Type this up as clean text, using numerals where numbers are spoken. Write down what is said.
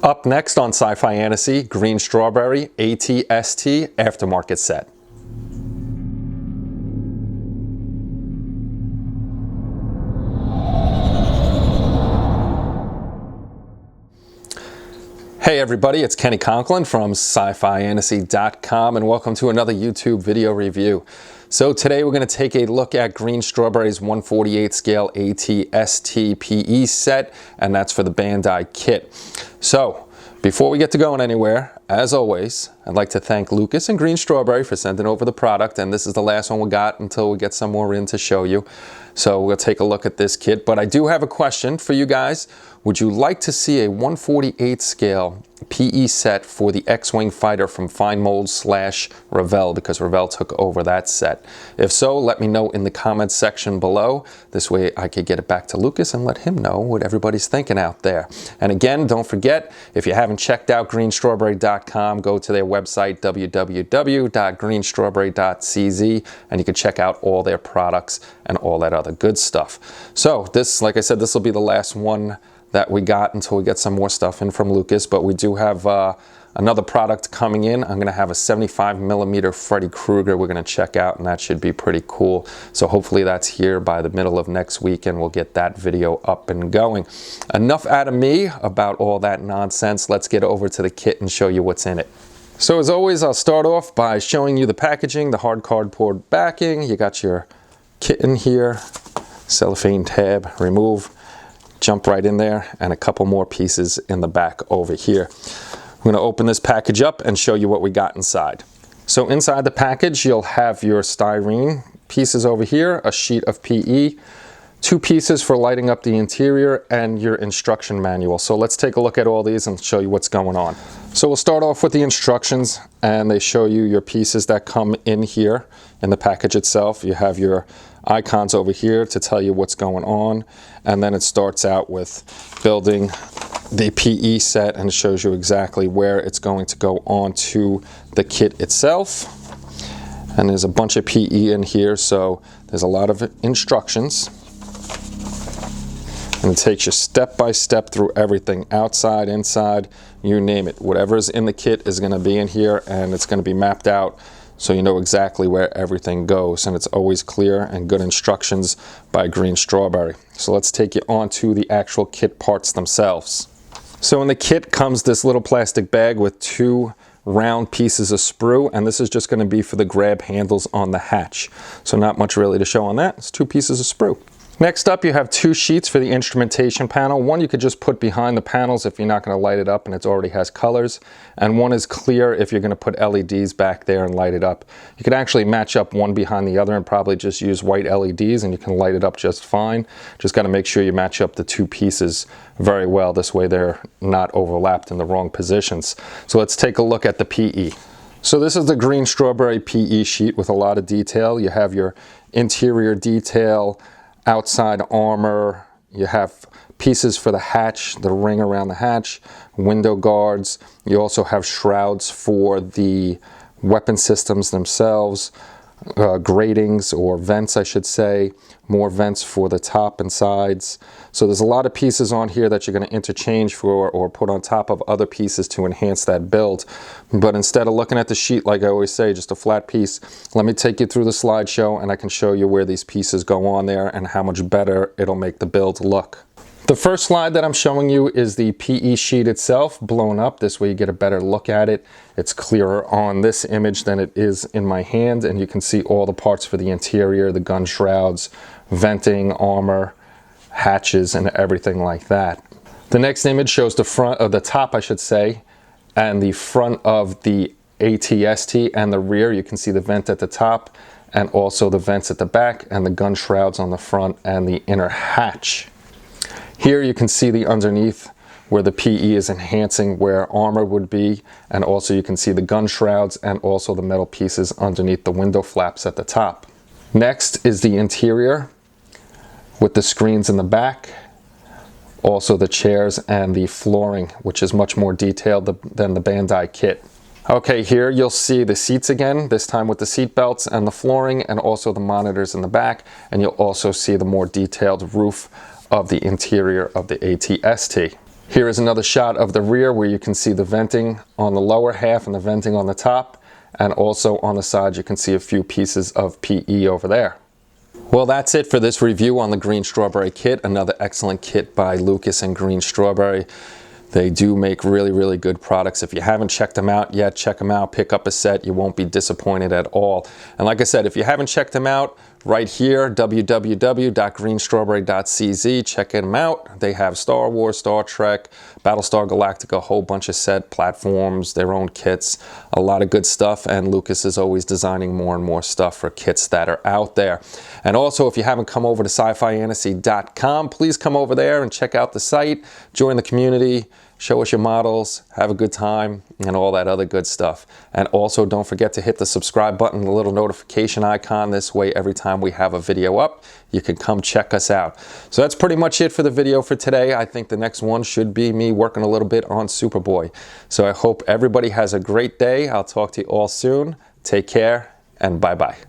Up next on Sci-Fi Fantasy, Greenstrawberry AT-ST aftermarket set. Hey everybody, it's Kenny Conklin from SciFiFantasy.com and welcome to another YouTube video review. So today we're going to take a look at Greenstrawberry's 1/48 scale AT-ST PE set, and that's for the Bandai kit. So before we get to going anywhere, as always, I'd like to thank Lucas and Greenstrawberry for sending over the product, and this is the last one we got until we get some more in to show you. So we'll take a look at this kit, but I do have a question for you guys. Would you like to see a 1/48 scale PE set for the X-Wing fighter from Fine Mold / Revell, because Revell took over that set? If so, let me know in the comments section below. This way I could get it back to Lucas and let him know what everybody's thinking out there. And again, don't forget, if you haven't checked out greenstrawberry.com, go to their website www.greenstrawberry.cz and you can check out all their products and all that other good stuff. So this, like I said, this will be the last one that we got until we get some more stuff in from Lucas, but we do have another product coming in. I'm going to have a 75mm Freddy Krueger we're going to check out, and that should be pretty cool. So hopefully that's here by the middle of next week and we'll get that video up and going. Enough out of me about all that nonsense. Let's get over to the kit and show you what's in it. So as always, I'll start off by showing you the packaging, the hard cardboard backing. You got your kit in here, cellophane tab, remove, jump right in there, and a couple more pieces in the back over here. I'm going to open this package up and show you what we got inside. So inside the package you'll have your styrene pieces over here, a sheet of PE, 2 pieces for lighting up the interior, and your instruction manual. So let's take a look at all these and show you what's going on. So we'll start off with the instructions, and they show you your pieces that come in here in the package itself. You have your icons over here to tell you what's going on, and then it starts out with building the PE set and shows you exactly where it's going to go onto the kit itself. And there's a bunch of PE in here, so there's a lot of instructions, and it takes you step by step through everything, outside, inside, you name it. Whatever's in the kit is going to be in here, and it's going to be mapped out so you know exactly where everything goes, and it's always clear and good instructions by Greenstrawberry. So let's take you on to the actual kit parts themselves. So in the kit comes this little plastic bag with 2 round pieces of sprue, and this is just going to be for the grab handles on the hatch. So not much really to show on that. It's 2 pieces of sprue. Next up, you have 2 sheets for the instrumentation panel. One you could just put behind the panels if you're not going to light it up and it already has colors. And one is clear if you're going to put LEDs back there and light it up. You could actually match up one behind the other and probably just use white LEDs and you can light it up just fine. Just got to make sure you match up the 2 pieces very well. This way they're not overlapped in the wrong positions. So let's take a look at the PE. So this is the Greenstrawberry PE sheet with a lot of detail. You have your interior detail, outside armor, you have pieces for the hatch, the ring around the hatch, window guards. You also have shrouds for the weapon systems themselves, gratings or vents I should say, more vents for the top and sides. So there's a lot of pieces on here that you're going to interchange for or put on top of other pieces to enhance that build. But instead of looking at the sheet like I always say, just a flat piece, let me take you through the slideshow and I can show you where these pieces go on there and how much better it'll make the build look. The first slide that I'm showing you is the PE sheet itself blown up. This way you get a better look at it. It's clearer on this image than it is in my hand, and you can see all the parts for the interior, the gun shrouds, venting, armor, hatches, and everything like that. The next image shows the front of the top, I should say, and the front of the AT-ST and the rear. You can see the vent at the top and also the vents at the back and the gun shrouds on the front and the inner hatch. Here you can see the underneath where the PE is enhancing where armor would be, and also you can see the gun shrouds and also the metal pieces underneath the window flaps at the top. Next is the interior with the screens in the back, also the chairs and the flooring, which is much more detailed than the Bandai kit. Okay, here you'll see the seats again, this time with the seat belts and the flooring and also the monitors in the back, and you'll also see the more detailed roof of the interior of the AT-ST. Here is another shot of the rear where you can see the venting on the lower half and the venting on the top, and also on the side you can see a few pieces of PE over there. Well, that's it for this review on the Green Strawberry kit. Another excellent kit by Lucas and Green Strawberry. They do make really, really good products. If you haven't checked them out yet, check them out. Pick up a set. You won't be disappointed at all. And like I said, if you haven't checked them out, right here, www.greenstrawberry.cz. Check them out. They have Star Wars, Star Trek, Battlestar Galactica, a whole bunch of set platforms, their own kits, a lot of good stuff. And Lucas is always designing more and more stuff for kits that are out there. And also, if you haven't come over to sci-fiantasy.com, please come over there and check out the site, join the community, show us your models, have a good time, and all that other good stuff. And also, don't forget to hit the subscribe button, the little notification icon. This way, every time we have a video up, you can come check us out. So that's pretty much it for the video for today. I think the next one should be me working a little bit on Superboy. So I hope everybody has a great day. I'll talk to you all soon. Take care, and bye-bye.